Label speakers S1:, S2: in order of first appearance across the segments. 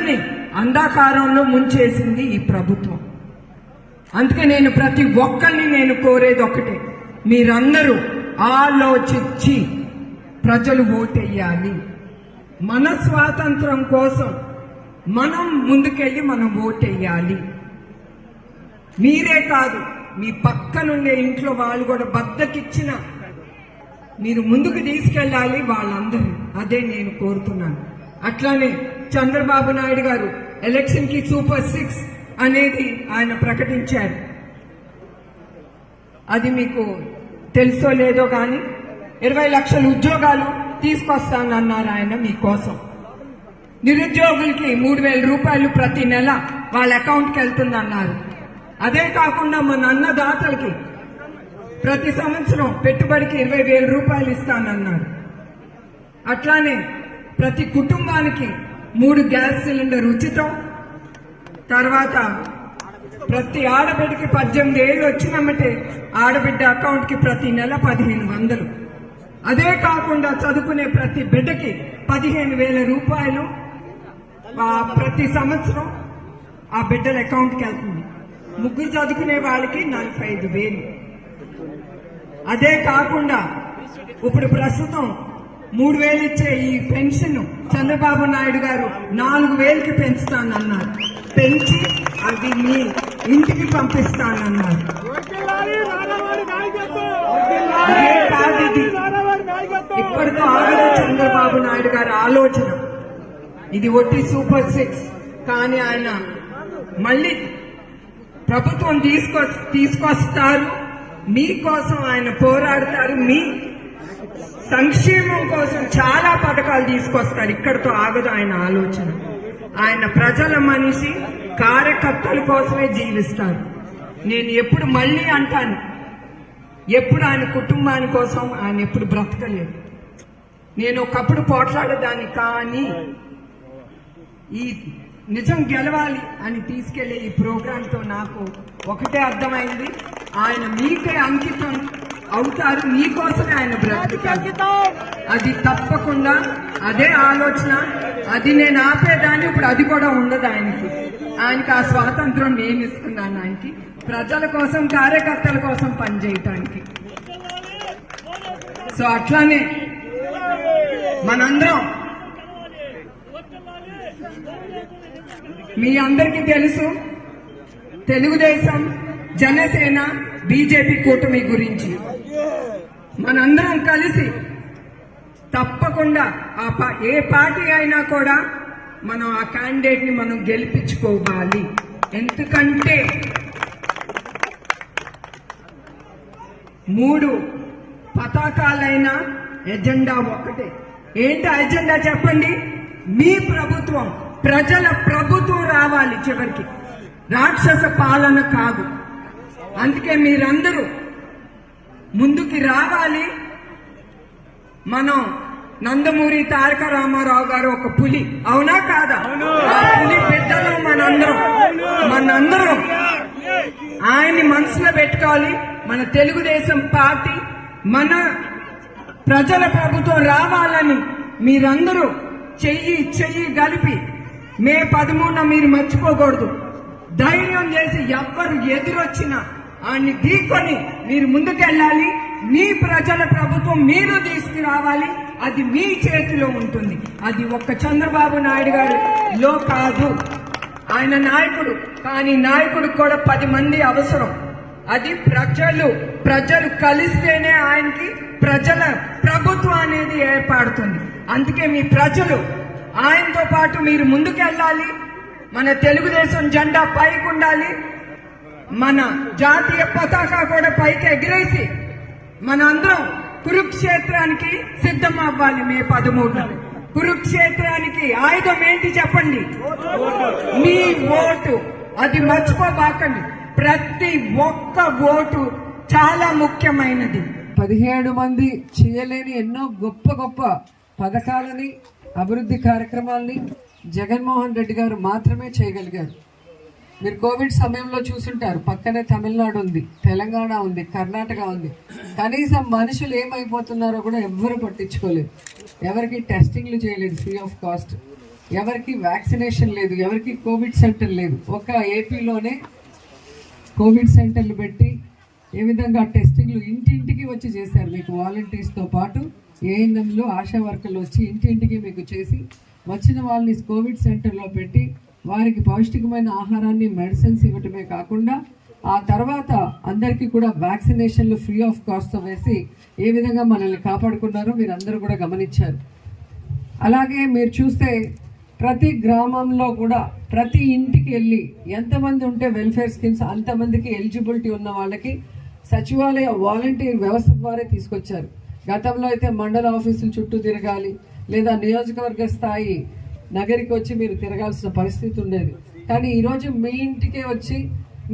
S1: ప్రజల్ని అంధకారంలో ముంచేసింది ఈ ప్రభుత్వం. అందుకే నేను ప్రతి ఒక్కరిని నేను కోరేది ఒకటే, మీరందరూ ఆలోచించి ప్రజలు ఓటెయ్యాలి. మన స్వాతంత్రం కోసం మనం ముందుకెళ్ళి మనం ఓటెయ్యాలి. మీరే కాదు, మీ పక్కనుండే ఇంట్లో వాళ్ళు కూడా బద్దకిచ్చిన మీరు ముందుకు తీసుకెళ్ళాలి వాళ్ళందరూ. అదే నేను కోరుతున్నాను. అట్లానే చంద్రబాబు నాయుడు గారు ఎలక్షన్ కి సూపర్ 6 అనేది ఆయన ప్రకటించారు. అది మీకు తెలుసో లేదో కానీ 20 లక్షల ఉద్యోగాలు తీసుకొస్తానన్నారు ఆయన మీకోసం. నిరుద్యోగులకి 3,000 రూపాయలు ప్రతి నెల వాళ్ళ అకౌంట్కి వెళ్తుందన్నారు. అదే కాకుండా మన అన్నదాతలకి ప్రతి సంవత్సరం పెట్టుబడికి 20,000 రూపాయలు ఇస్తానన్నారు. అట్లానే ప్రతి కుటుంబానికి 3 గ్యాస్ సిలిండర్ ఉచితం. తర్వాత ప్రతి ఆడబిడ్డకి 18 ఏళ్ళు వచ్చినమ్మటే ఆడబిడ్డ అకౌంట్ కి ప్రతి నెల 1,500. అదే కాకుండా చదువుకునే ప్రతి బిడ్డకి 15,000 రూపాయలు ప్రతి సంవత్సరం ఆ బిడ్డల అకౌంట్కి వెళ్తుంది. ముగ్గురు చదువుకునే వాళ్ళకి 45,000. అదే కాకుండా ఇప్పుడు ప్రస్తుతం 3,000 ఇచ్చే ఈ పెన్షన్ చంద్రబాబు నాయుడు గారు 4,000కి పెంచుతానన్నారు. పెంచి అది మీ ఇంటికి పంపిస్తానన్నారు. ఇప్పటితో ఆగదు చంద్రబాబు నాయుడు గారి ఆలోచన. ఇది ఒట్టి సూపర్ 6 కానీ ఆయన మళ్ళీ ప్రభుత్వం తీసుకొస్తారు. మీకోసం ఆయన పోరాడతారు. మీ సంక్షేమం కోసం చాలా పథకాలు తీసుకొస్తారు. ఇక్కడితో ఆగదు ఆయన ఆలోచన. ఆయన ప్రజల మనిషి, కార్యకర్తల కోసమే జీవిస్తారు. నేను ఎప్పుడు మళ్ళీ అంటాను, ఎప్పుడు ఆయన కుటుంబాని కోసం ఆయన ఎప్పుడు బ్రతకలేదు. నేను ఒకప్పుడు పోట్లాడేదాన్ని, కానీ ఈ నిజం గెలవాలి అని తీసుకెళ్లే ఈ ప్రోగ్రాంతో నాకు ఒకటే అర్థమైంది, ఆయన మీకే అంకితం అవుతారు, మీకోసమే ఆయన బ్రతుకుతారు. అది తప్పకుండా అదే ఆలోచన. అది నేను ఆపేదాన్ని, ఇప్పుడు అది కూడా ఉండదు ఆయనకి. ఆ స్వాతంత్రం నేను ఇస్తున్నాను ఆయనకి, ప్రజల కోసం కార్యకర్తల కోసం పనిచేయటానికి. సో అట్లానే మనందరం, మీ అందరికీ తెలుసు తెలుగుదేశం, జనసేన, బీజేపీ కూటమి గురించి. మనందరం కలిసి తప్పకుండా ఏ పార్టీ అయినా కూడా మనం ఆ క్యాండిడేట్ ని మనం గెలిపించుకోవాలి. ఎందుకంటే 3 పతాకాలైన ఎజెండా ఒకటే. ఏంటి ఎజెండా చెప్పండి? మీ ప్రభుత్వం, ప్రజల ప్రభుత్వం రావాలి చివరికి, రాక్షస పాలన కాదు. అందుకే మీరందరూ ముందుకి రావాలి. మనం నందమూరి తారక రామారావు గారు ఒక పులి, అవునా కాదా? ఆ పులి బిడ్డలు మనందరం ఆయన్ని మనసులో పెట్టుకోవాలి. మన తెలుగుదేశం పార్టీ, మన ప్రజల ప్రభుత్వం రావాలని మీరందరూ చెయ్యి కలిపి మే 13న మీరు మర్చిపోకూడదు. ధైర్యం చేసి ఎవ్వరు ఎదురొచ్చినా ఆయన్ని ఢీకొని మీరు ముందుకెళ్ళాలి. మీ ప్రజల ప్రభుత్వం మీరు తీసుకురావాలి. అది మీ చేతిలో ఉంటుంది. అది ఒక్క చంద్రబాబు నాయుడు గారిలో కాదు. ఆయన నాయకుడు, కానీ నాయకుడు కూడా 10 మంది అవసరం. అది ప్రజలు కలిస్తేనే ఆయనకి ప్రజల ప్రభుత్వం అనేది ఏర్పడుతుంది. అందుకే మీ ప్రజలు ఆయనతో పాటు మీరు ముందుకెళ్ళాలి. మన తెలుగుదేశం జెండా పైకి ఉండాలి. మన జాతీయ పతాకా కూడా పైకి ఎగిరేసి మనందరం కురుక్షేత్రానికి సిద్ధం అవ్వాలి. మే 13న కురుక్షేత్రానికి ఆయుధం ఏంటి చెప్పండి? మీ ఓటు. అది మర్చిపోబాకండి. ప్రతి ఒక్క ఓటు చాలా ముఖ్యమైనది.
S2: 17 మంది చేయలేని ఎన్నో గొప్ప గొప్ప పథకాలని, అభివృద్ధి కార్యక్రమాలని జగన్మోహన్ రెడ్డి గారు మాత్రమే చేయగలిగారు. మీరు కోవిడ్ సమయంలో చూసుంటారు, పక్కనే తమిళనాడు ఉంది, తెలంగాణ ఉంది, కర్ణాటక ఉంది. కనీసం మనుషులు ఏమైపోతున్నారో కూడా ఎవ్వరు పట్టించుకోలేదు. ఎవరికి టెస్టింగ్లు చేయలేదు ఫ్రీ ఆఫ్ కాస్ట్. ఎవరికి వ్యాక్సినేషన్ లేదు, ఎవరికి కోవిడ్ సెంటర్ లేదు. ఒక ఏపీలోనే కోవిడ్ సెంటర్లు పెట్టి ఏ విధంగా టెస్టింగ్లు ఇంటింటికి వచ్చి చేశారు. మీకు వాలంటీర్స్తో పాటు ఏఎన్ఎంలు, ఆశా వర్కర్లు వచ్చి ఇంటింటికి మీకు చేసి వచ్చిన వాళ్ళని కోవిడ్ సెంటర్లో పెట్టి వారికి పౌష్టికమైన ఆహారాన్ని, మెడిసిన్స్ ఇవ్వటమే కాకుండా ఆ తర్వాత అందరికీ కూడా వ్యాక్సినేషన్లు ఫ్రీ ఆఫ్ కాస్ట్తో వేసి ఏ విధంగా మనల్ని కాపాడుకున్నారో మీరు అందరూ కూడా గమనించారు. అలాగే మీరు చూస్తే ప్రతి గ్రామంలో కూడా ప్రతి ఇంటికి వెళ్ళి ఎంతమంది ఉంటే వెల్ఫేర్ స్కీమ్స్ అంతమందికి ఎలిజిబిలిటీ ఉన్న వాళ్ళకి సచివాలయ వాలంటీర్ వ్యవస్థ ద్వారా తీసుకొచ్చారు. గతంలో అయితే మండల ఆఫీసుల చుట్టూ తిరగాలి, లేదా నియోజకవర్గ స్థాయి నగరికి వచ్చి మీరు తిరగాల్సిన పరిస్థితి ఉండేది. కానీ ఈరోజు మీ ఇంటికే వచ్చి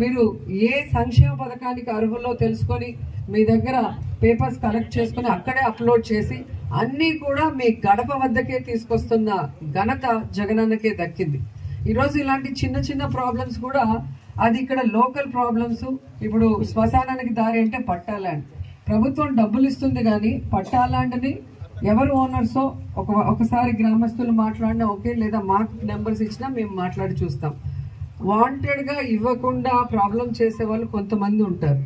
S2: మీరు ఏ సంక్షేమ పథకానికి అర్హుల్లో తెలుసుకొని మీ దగ్గర పేపర్స్ కలెక్ట్ చేసుకొని అక్కడే అప్లోడ్ చేసి అన్నీ కూడా మీ గడప వద్దకే తీసుకొస్తున్న ఘనత జగనన్నకే దక్కింది. ఈరోజు ఇలాంటి చిన్న చిన్న ప్రాబ్లమ్స్ కూడా అది ఇక్కడ లోకల్ ప్రాబ్లమ్స్. ఇప్పుడు శ్మశానానికి దారి అంటే పట్టా ల్యాండ్, ప్రభుత్వం డబ్బులు ఇస్తుంది కానీ పట్టా ల్యాండ్ని ఎవరు ఓనర్సో ఒకసారి గ్రామస్తులు మాట్లాడినా ఓకే, లేదా మాకు నెంబర్స్ ఇచ్చినా మేము మాట్లాడి చూస్తాం. వాంటెడ్గా ఇవ్వకుండా ప్రాబ్లం చేసే వాళ్ళు కొంతమంది ఉంటారు.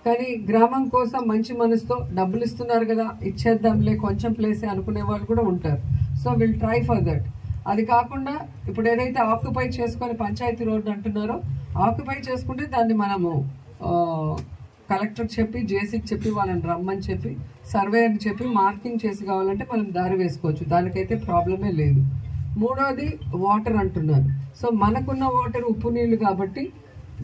S2: కానీ గ్రామం కోసం మంచి మనసుతో డబ్బులు ఇస్తున్నారు కదా ఇచ్చేద్దాంలే కొంచెం ప్లేసే అనుకునే వాళ్ళు కూడా ఉంటారు. So will try for that. అది కాకుండా ఇప్పుడు ఏదైతే ఆక్యుపై చేసుకొని పంచాయతీ రోడ్డు అంటున్నారో ఆక్యుపై చేసుకుంటే దాన్ని మనము కలెక్టర్ చెప్పి, జేసీకి చెప్పి, వాళ్ళని రమ్మని చెప్పి, సర్వేయర్ని చెప్పి మార్కింగ్ చేసి కావాలంటే మనం దారి వేసుకోవచ్చు. దానికైతే ప్రాబ్లమే లేదు. మూడోది వాటర్ అంటున్నారు. సో మనకున్న వాటర్ ఉప్పు నీళ్ళు కాబట్టి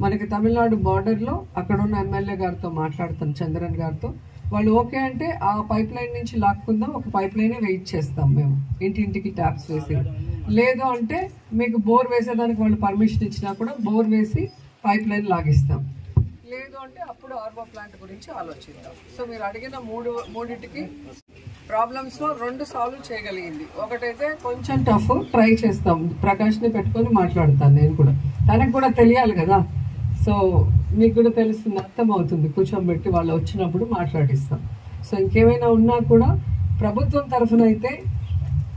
S2: మనకి తమిళనాడు బార్డర్లో అక్కడ ఉన్న ఎమ్మెల్యే గారితో మాట్లాడతాను, చంద్రన్ గారితో. వాళ్ళు ఓకే అంటే ఆ పైప్ లైన్ నుంచి లాక్కుందాం, ఒక పైప్ లైనే వెయిట్ చేస్తాం మేము ఇంటింటికి ట్యాప్స్ వేసి. లేదు అంటే మీకు బోర్ వేసేదానికి వాళ్ళు పర్మిషన్ ఇచ్చినా కూడా బోర్ వేసి పైప్ లైన్ లాగిస్తాం. లేదు అంటే అప్పుడు ఆర్వో ప్లాంట్ గురించి ఆలోచిద్దాం. సో మీరు అడిగిన మూడింటికి ప్రాబ్లమ్స్లో 2 సాల్వ్ చేయగలిగింది. ఒకటైతే కొంచెం టఫ్, ట్రై చేస్తాం. ప్రకాష్ని పెట్టుకొని మాట్లాడతాను నేను కూడా, తనకు కూడా తెలియాలి కదా. సో మీకు కూడా తెలుస్తుంది, అర్థమవుతుంది. కూర్చోబెట్టి వాళ్ళు వచ్చినప్పుడు మాట్లాడిస్తాం. సో ఇంకేమైనా ఉన్నా కూడా ప్రభుత్వం తరఫున అయితే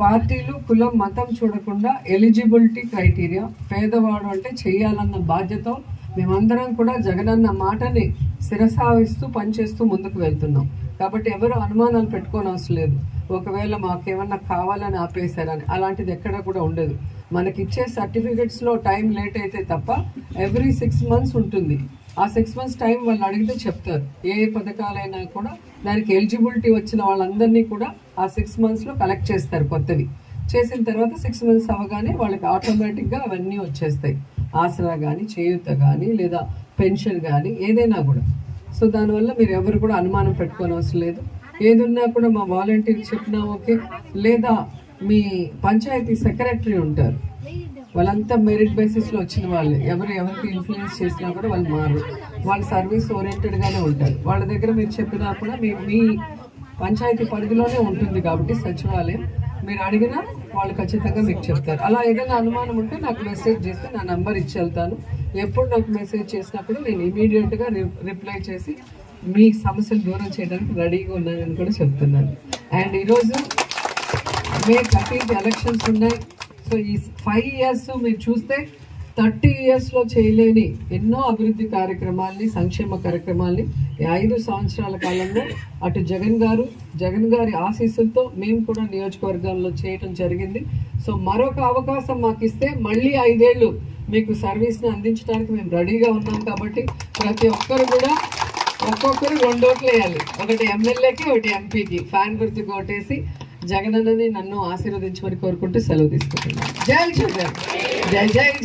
S2: పార్టీలు, కులం, మతం చూడకుండా ఎలిజిబిలిటీ క్రైటీరియా, పేదవాడు అంటే చేయాలన్న బాధ్యత మేమందరం కూడా జగనన్న మాటని శిరసావిస్తూ పనిచేస్తూ ముందుకు వెళ్తున్నాం. కాబట్టి ఎవరు అనుమానాలు పెట్టుకోని అవసరం లేదు. ఒకవేళ మాకేమన్నా కావాలని ఆపేశారని అలాంటిది ఎక్కడ కూడా ఉండదు. మనకిచ్చే సర్టిఫికెట్స్లో టైం లేట్ అయితే తప్ప ఎవ్రీ 6 months ఉంటుంది. ఆ 6 months టైం వాళ్ళు అడిగితే చెప్తారు. ఏ పథకాలైనా కూడా దానికి ఎలిజిబిలిటీ వచ్చిన వాళ్ళందరినీ కూడా ఆ 6 monthsలో కలెక్ట్ చేస్తారు కొత్తవి. చేసిన తర్వాత 6 months అవగానే వాళ్ళకి ఆటోమేటిక్గా అవన్నీ వచ్చేస్తాయి. ఆసరా కానీ, చేయూత కానీ, లేదా పెన్షన్ కానీ, ఏదైనా కూడా. సో దానివల్ల మీరు ఎవరు కూడా అనుమానం పెట్టుకోని అవసరం లేదు. ఏదున్నా కూడా మా వాలంటీర్ చెప్పినా ఓకే, లేదా మీ పంచాయతీ సెక్రటరీ ఉంటారు, వాళ్ళంతా మెరిట్ బేసిస్లో వచ్చిన వాళ్ళే. ఎవరికి ఇన్ఫ్లుయెన్స్ చేసినా కూడా వాళ్ళు మారు, వాళ్ళు సర్వీస్ ఓరియంటెడ్గానే ఉంటారు. వాళ్ళ దగ్గర మీరు చెప్పినా కూడా మీ పంచాయతీ పరిధిలోనే ఉంటుంది కాబట్టి సచివాలయం, మీరు అడిగినా వాళ్ళు ఖచ్చితంగా మీకు చెప్తారు. అలా ఏదైనా అనుమానం ఉంటే నాకు మెసేజ్ చేస్తే నా నంబర్ ఇచ్చి వెళ్తాను. ఎప్పుడు నాకు మెసేజ్ చేసినప్పుడు నేను ఇమీడియట్గా రిప్లై చేసి మీ సమస్యలు దూరం చేయడానికి రెడీగా ఉన్నానని కూడా చెప్తున్నాను. అండ్ ఈరోజు May 13th ఎలక్షన్స్ ఉన్నాయి. సో ఈ 5 years మీరు చూస్తే 30 yearsలో చేయలేని ఎన్నో అభివృద్ధి కార్యక్రమాల్ని, సంక్షేమ కార్యక్రమాల్ని 5 సంవత్సరాల కాలంలో అటు జగన్ గారి ఆశీస్సులతో మేము కూడా నియోజకవర్గాల్లో చేయటం జరిగింది. సో మరొక అవకాశం మాకు ఇస్తే మళ్ళీ 5 ఏళ్ళు మీకు సర్వీస్ని అందించడానికి మేము రెడీగా ఉన్నాం. కాబట్టి ప్రతి ఒక్కరు కూడా ఒక్కొక్కరు 2 ఓట్లు వేయాలి. ఒకటి ఎమ్మెల్యేకి, ఒకటి ఎంపీకి. ఫ్యాన్ గుర్తుకు ఓటేసి జగనన్నని నన్ను ఆశీర్వదించమని కోరుకుంటూ సెలవు తీసుకుంటున్నాను. జై జగన్, జై జై